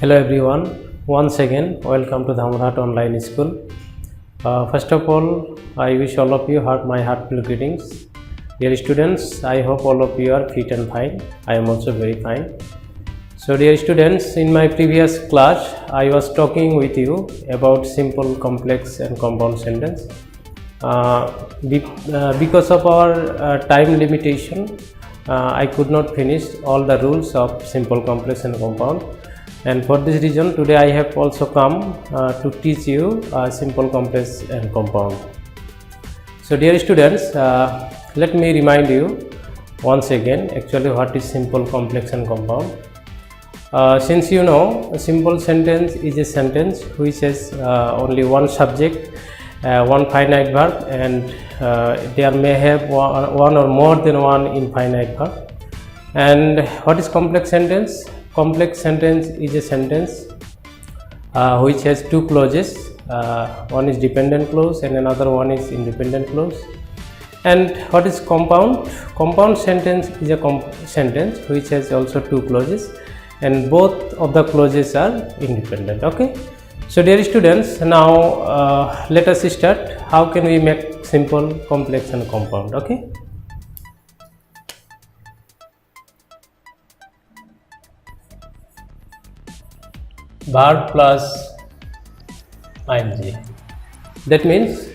Hello everyone, once again welcome to the Dhamrat Online School. First of all, I wish all of you my heartfelt greetings. Dear students, I hope all of you are fit and fine. I am also very fine. So dear students, in my previous class, I was talking with you about simple, complex and compound sentence. Because of our time limitation, I could not finish all the rules of simple, complex and compound. And for this reason, today I have also come to teach you simple, complex and compound. So dear students, let me remind you once again actually what is simple, complex and compound. Since you know, a simple sentence is a sentence which has only one subject, one finite verb, and there may have one or more than one infinite verb. And what is complex sentence? Complex sentence is a sentence which has two clauses. One is dependent clause and another one is independent clause. And what is compound? Compound sentence is a sentence which has also two clauses, and both of the clauses are independent. Okay, so dear students, now let us start. How can we make simple, complex and compound? Okay, verb plus ing. That means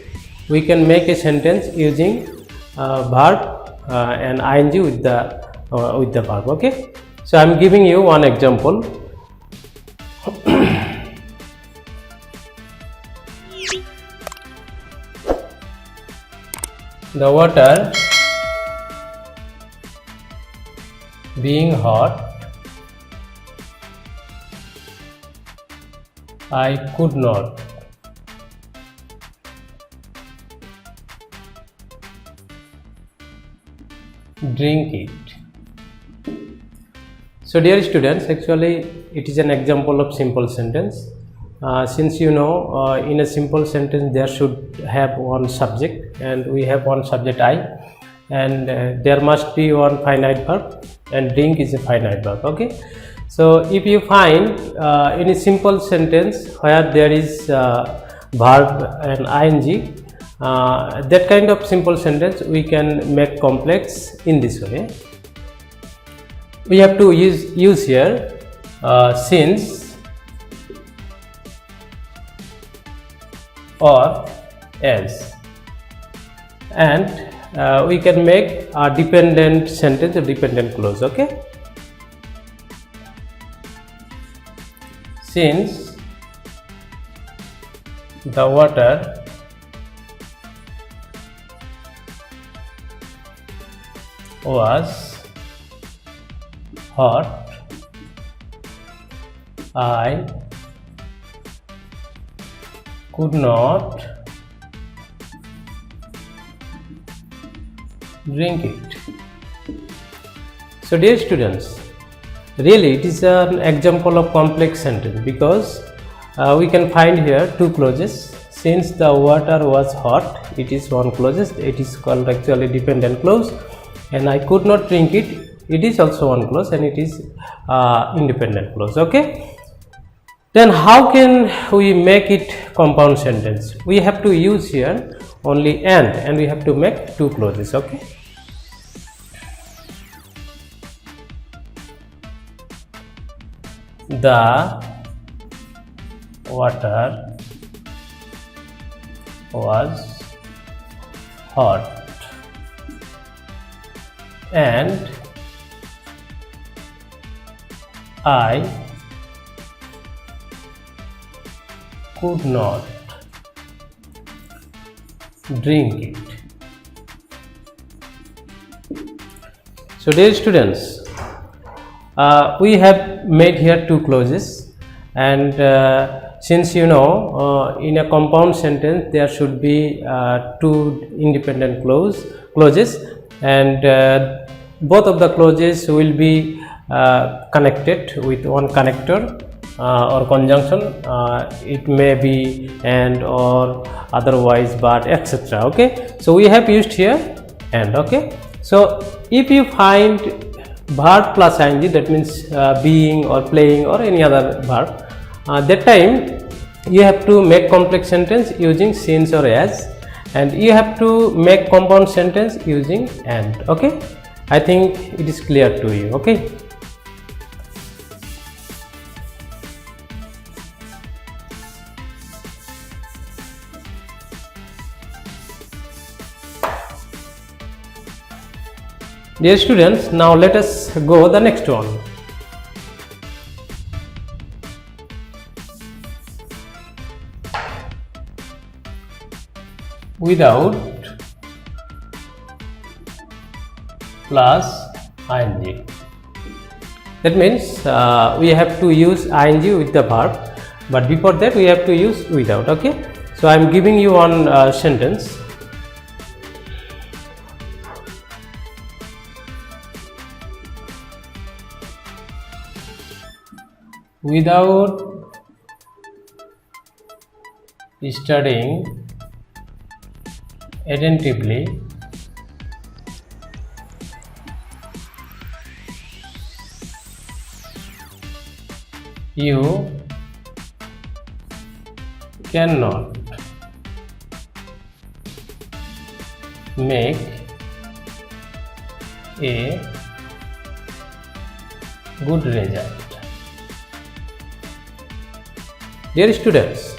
we can make a sentence using verb and ing with the verb. Okay, so I am giving you one example. The water being hot, I could not drink it. So dear students, actually it is an example of simple sentence. Since you know, in a simple sentence there should have one subject, and we have one subject I, and there must be one finite verb, and drink is a finite verb. Okay, so if you find in a simple sentence where there is verb and ing, that kind of simple sentence we can make complex in this way. We have to use here since or as, and we can make a dependent sentence a dependent clause. Okay, since the water was hot, I could not drink it. So dear students, really it is an example of complex sentence, because we can find here two clauses. Since the water was hot, it is one clause, it is called actually dependent clause, and I could not drink it, it is also one clause, and it is independent clause. Okay, then how can we make it compound sentence? We have to use here only and we have to make two clauses. Okay, the water was hot and I could not drink it. So dear students, we have made here two clauses, and since you know, in a compound sentence there should be two independent clauses, and both of the clauses will be connected with one connector or conjunction. It may be and or otherwise but etc. Okay, so we have used here and. Okay, so if you find verb plus ing, that means being or playing or any other verb, that time you have to make complex sentence using since or as, and you have to make compound sentence using and. Okay, I think it is clear to you. Okay. Dear students, now let us go the next one. Without plus ing. That means we have to use ing with the verb, but before that we have to use without. Okay, so I am giving you one sentence. Without studying attentively, you cannot make a good result. Dear students,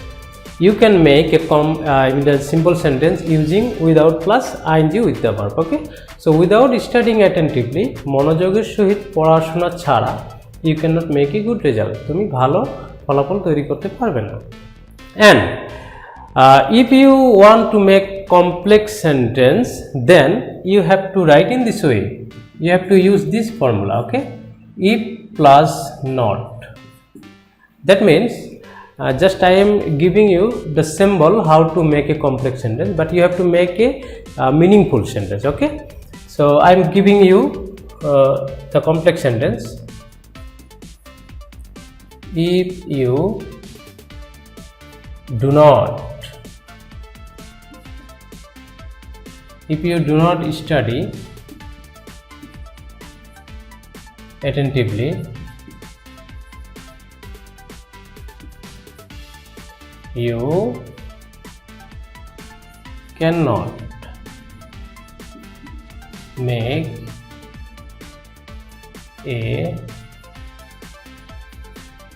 you can make a simple sentence using without plus ing with the verb. Okay, so without studying attentively, মনোযোগের সহিত পড়াশোনা ছাড়া you cannot make a good result. তুমি ভালো ফলাফল তৈরি করতে পারবে না. And if you want to make complex sentence, then you have to write in this way. You have to use this formula. Okay, if plus not. That means just I am giving you the symbol how to make a complex sentence, but you have to make a meaningful sentence. Okay, so I am giving you the complex sentence. If you do not study attentively, you cannot make a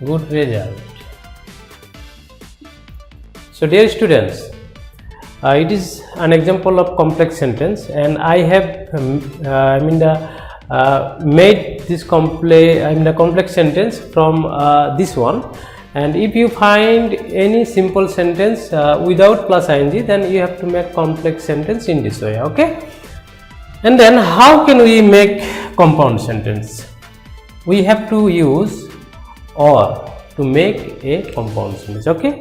good result. So dear students, it is an example of complex sentence, and I have made this complex sentence from this one. And if you find any simple sentence without plus ing, then you have to make complex sentence in this way. Okay, and then how can we make compound sentence? We have to use or to make a compound sentence. Okay,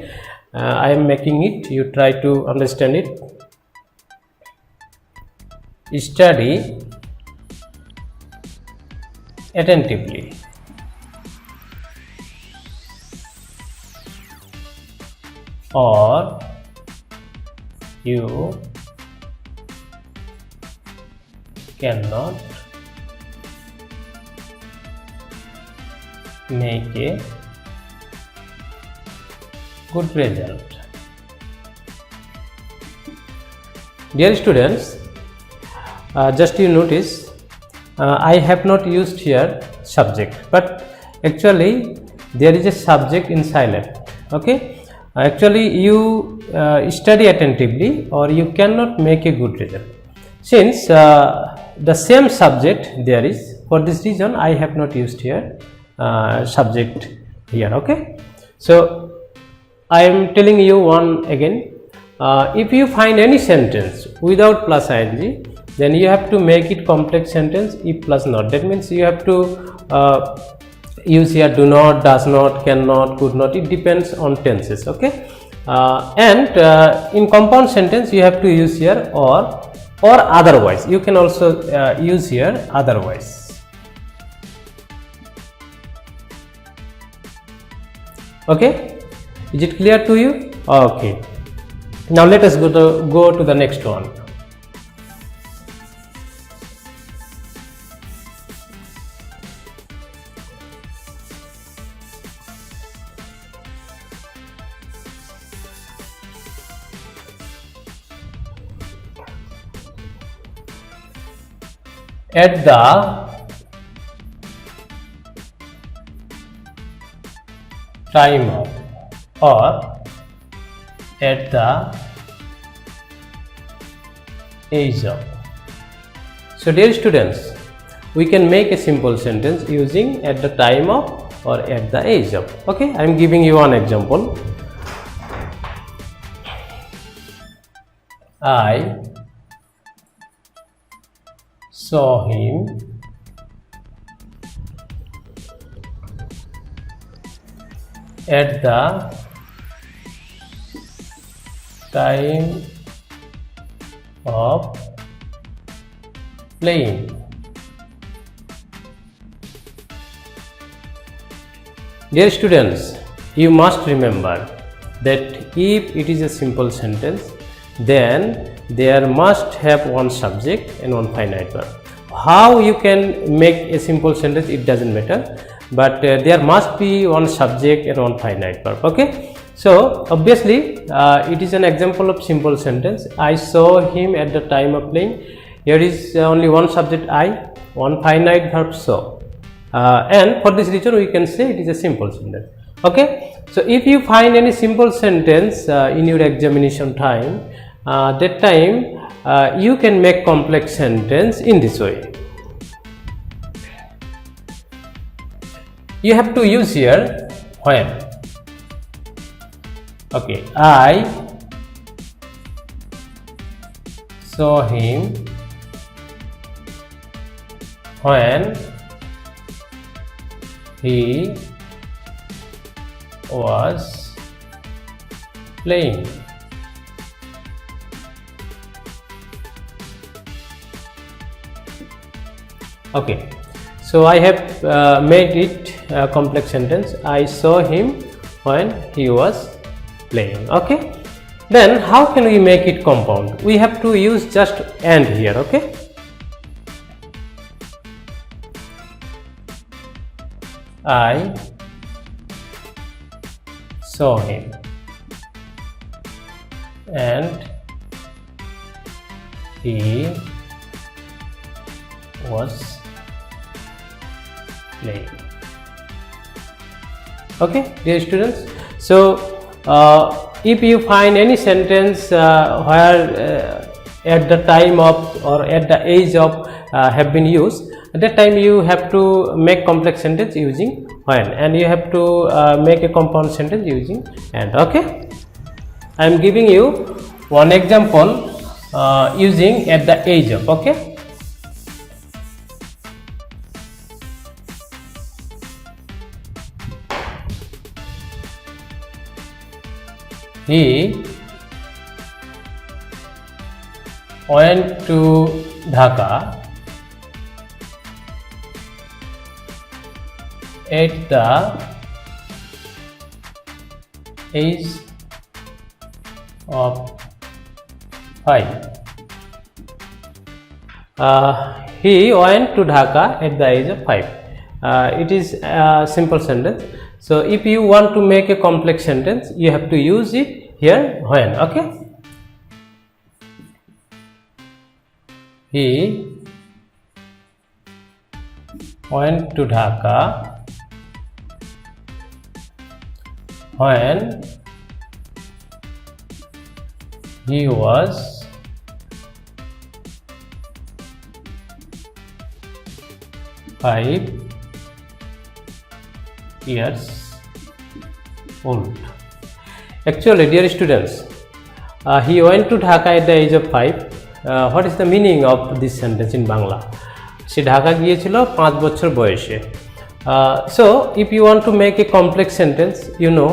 I am making it, you try to understand it. Study attentively. Or you cannot make a good result. Dear students, just you notice I have not used here subject, but actually there is a subject in silent. Okay, actually you study attentively or you cannot make a good result. Since the same subject there is, for this reason I have not used here subject here. Okay, so I am telling you one again. If you find any sentence without plus ing, then you have to make it complex sentence if plus not. That means you have to use here do not, does not, cannot, could not. It depends on tenses. Okay, and in compound sentence you have to use here or otherwise. You can also use here otherwise. Okay, is it clear to you? Okay, now let us go to the next one. at the time of, or at the age of. So dear students, we can make a simple sentence using at the time of or at the age of. Okay, I am giving you one example. I saw him at the time of playing. Dear students, you must remember that if it is a simple sentence, then there must have one subject and one finite verb. How you can make a simple sentence, it doesn't matter, but there must be one subject and one finite verb. Okay, so obviously it is an example of simple sentence. I saw him at the time of playing. Here is only one subject I, one finite verb saw, and for this reason we can say it is a simple sentence. Okay, so if you find any simple sentence in your examination time, that time you can make complex sentence in this way. You have to use here when. Okay, I saw him when he was playing. Okay, so I have made it a complex sentence. I saw him when he was playing. Okay, then how can we make it compound? We have to use just and here. Okay, I saw him and he was playing. Okay, dear students, so if you find any sentence where at the time of or at the age of have been used, at that time you have to make complex sentence using when, and you have to make a compound sentence using and. Okay, I am giving you one example using at the age of. Okay, he went to Dhaka at the age of 5. He went to Dhaka at the age of 5. It is a simple sentence. So if you want to make a complex sentence, you have to use it here when. Okay, he went to Dhaka when he was 5 years old. Actually, dear students, he went to Dhaka at the age of 5. What is the meaning of this sentence in Bangla? সে ঢাকা গিয়েছিল 5 বছর বয়সে. So if you want to make a complex sentence, you know,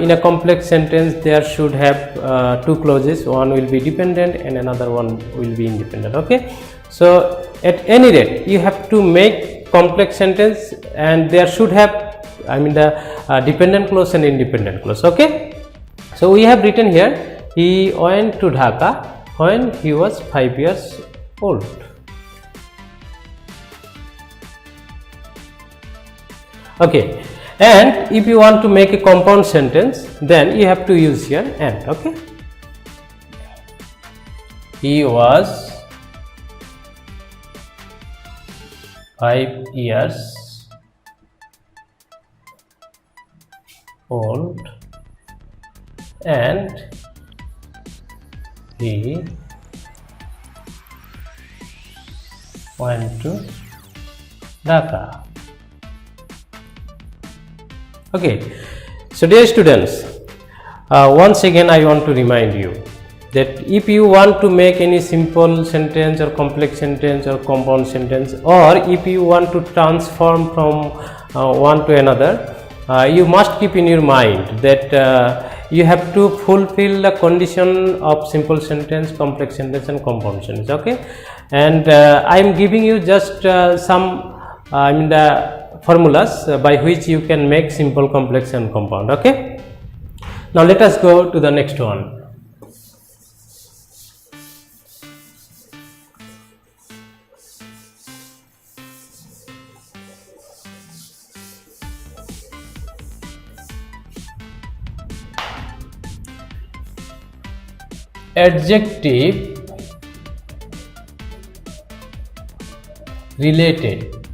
in a complex sentence there should have two clauses. One will be dependent and another one will be independent. Okay, so at any rate you have to make complex sentence and there should have, I mean, the dependent clause and independent clause. Okay, so we have written here he went to Dhaka when he was 5 years old. Okay, and if you want to make a compound sentence, then you have to use here and. Okay, he was 5 years old and he went to Dhaka. Okay, so dear students, once again I want to remind you that if you want to make any simple sentence or complex sentence or compound sentence, or if you want to transform from one to another, you must keep in your mind that you have to fulfill the condition of simple sentence, complex sentence and compound sentence. Okay, and I am giving you just some the formulas by which you can make simple, complex and compound. Okay, now let us go to the next one. Adjective related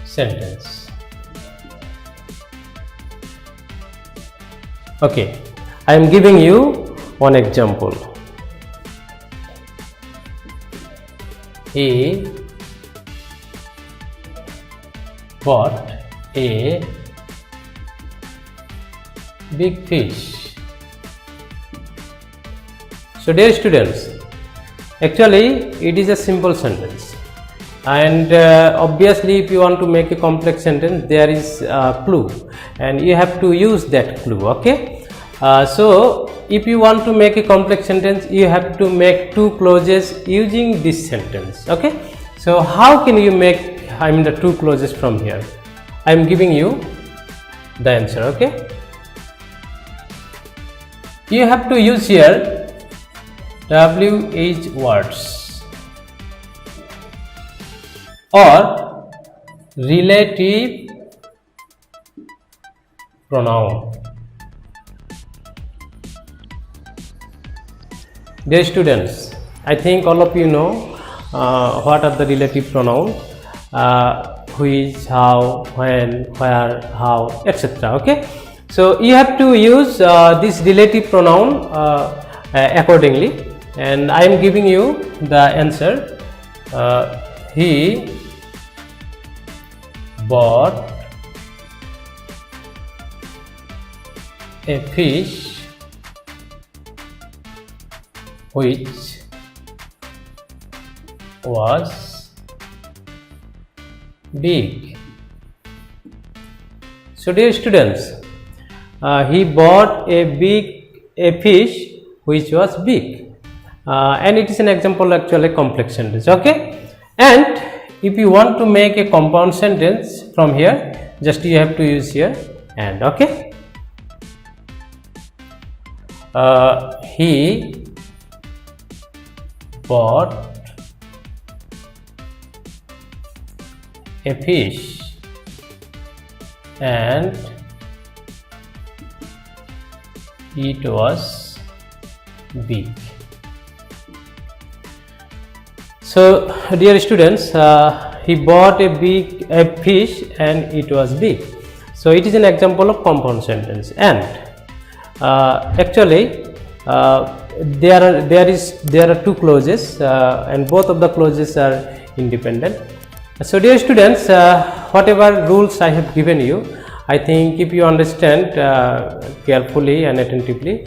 sentence. Okay, I am giving you one example. He bought a big fish. So dear students, actually it is a simple sentence, and obviously if you want to make a complex sentence, there is a clue and you have to use that clue. Okay, so if you want to make a complex sentence, you have to make two clauses using this sentence. Okay, so how can you make the two clauses from here? I am giving you the answer. Okay, you have to use here WH words or relative pronoun. Dear students, I think all of you know what are the relative pronoun, which, how, when, where, how, etc. Okay, so you have to use this relative pronoun accordingly, and I am giving you the answer. He bought a fish which was big. So dear students, he bought a fish which was big, and it is an example, actually complex sentence. Okay, and if you want to make a compound sentence from here, just you have to use here and. Okay, he bought a fish and it was big. So dear students, he bought a fish and it was big. So it is an example of compound sentence, and actually there are two clauses, and both of the clauses are independent. So dear students, whatever rules I have given you, I think if you understand carefully and attentively,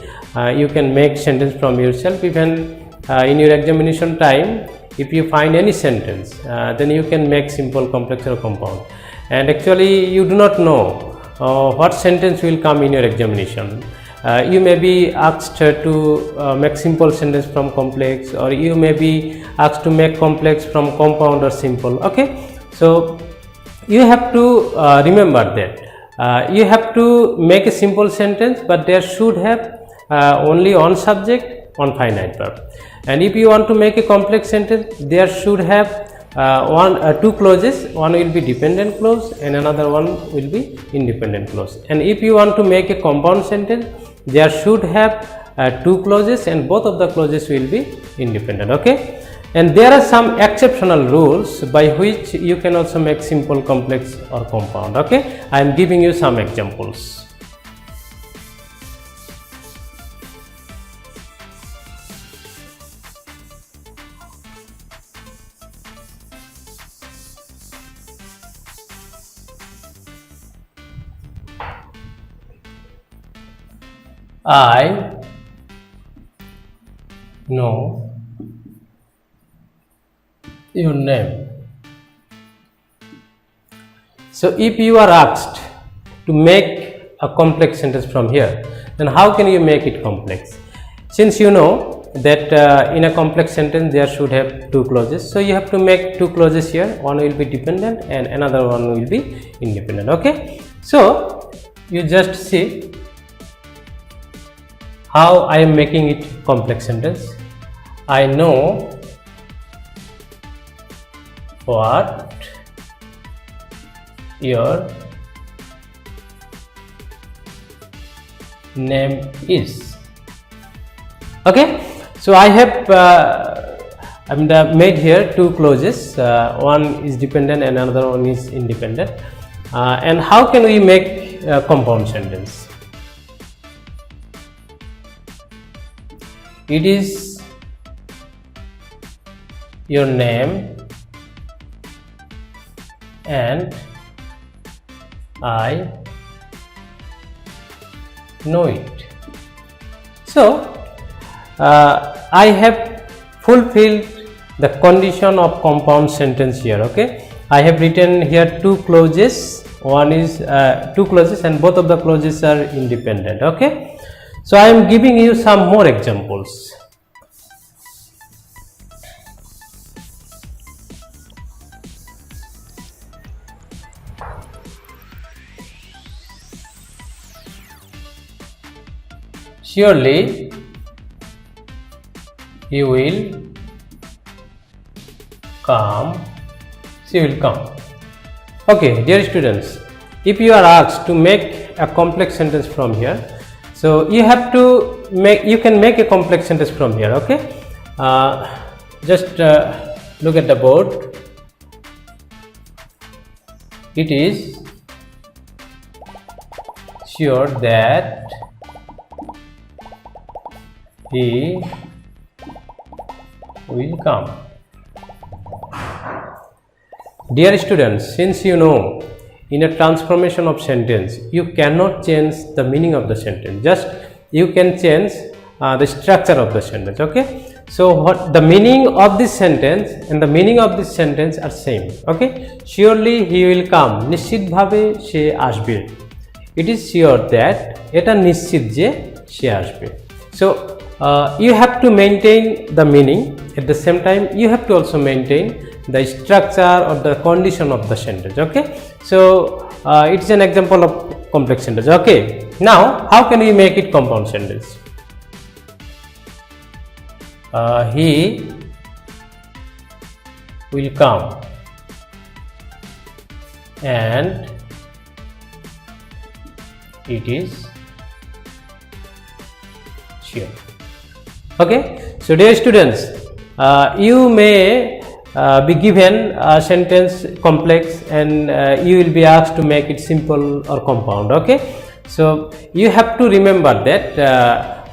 you can make sentence from yourself. Even in your examination time, if you find any sentence, then you can make simple, complex or compound. And actually you do not know what sentence will come in your examination. You may be asked to make simple sentence from complex, or you may be asked to make complex from compound or simple. Okay, so you have to remember that you have to make a simple sentence, but there should have only one subject, one finite verb. And if you want to make a complex sentence, there should have two clauses. One will be dependent clause and another one will be independent clause. And if you want to make a compound sentence, there should have two clauses and both of the clauses will be independent. Okay, And there are some exceptional rules by which you can also make simple, complex or compound. Okay, I am giving you some examples. I know your name. So if you are asked to make a complex sentence from here, then how can you make it complex? Since you know that in a complex sentence there should have two clauses, so you have to make two clauses here. One will be dependent and another one will be independent. Okay, so you just see how I am making it complex sentence. I know what your name is. Okay, so I have made here two clauses. One is dependent and another one is independent. And how can we make a compound sentence? It is your name and I know it. So I have fulfilled the condition of compound sentence here. Okay, I have written here two clauses. One is two clauses and both of the clauses are independent. Okay, so I am giving you some more examples. Surely he will come. She will come. Okay, dear students, if you are asked to make a complex sentence from here, so you have to make, you can make a complex sentence from here. Okay, just look at the board. It is sure that he will come. Dear students, since you know in a transformation of sentence you cannot change the meaning of the sentence, just you can change the structure of the sentence. Okay, so what the meaning of this sentence and the meaning of this sentence are same. Okay, surely he will come, নিশ্চিত ভাবে সে আসবে. It is sure that, এটা নিশ্চিত যে সে আসবে. So you have to maintain the meaning, at the same time you have to also maintain the structure or the condition of the sentence. Okay, so it's an example of complex sentence. Okay, now how can we make it compound sentence? He will come and it is sure. Okay, so dear students, you may be given a sentence complex and you will be asked to make it simple or compound. Okay, so you have to remember that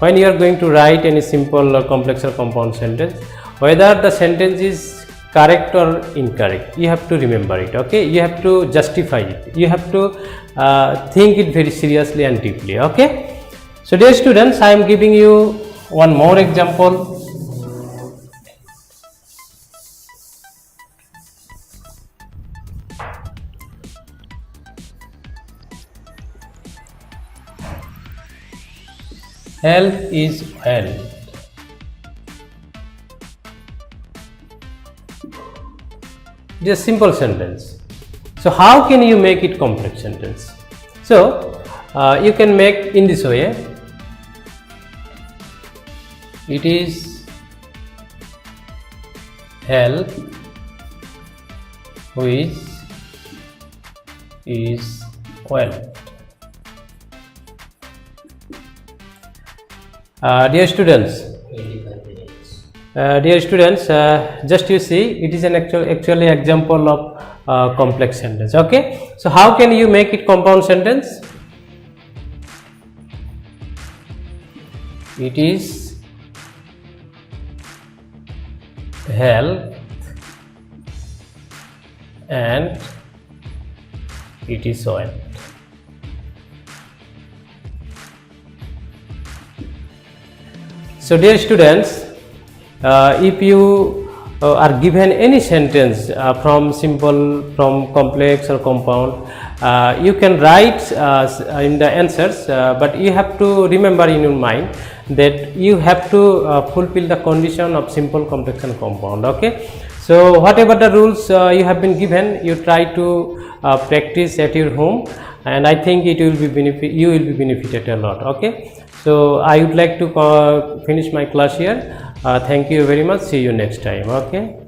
when you are going to write any simple or complex or compound sentence, whether the sentence is correct or incorrect, you have to remember it. Okay, you have to justify it, you have to think it very seriously and deeply. Okay, so dear students, I am giving you one more example. Health is wealth. It is a simple sentence. So how can you make it complex sentence? So you can make in this way. It is health which is wealth. Dear students, Dear students, just you see, it is an actually example of complex sentence. Okay, so how can you make it compound sentence? It is health and it is soil. So dear students, if you are given any sentence from simple, from complex or compound, you can write in the answers, but you have to remember in your mind that you have to fulfill the condition of simple, complex and compound. Okay, so whatever the rules you have been given, you try to practice at your home, and I think it will be you will be benefited a lot. Okay, so I would like to finish my class here. Thank you very much. See you next time. Okay.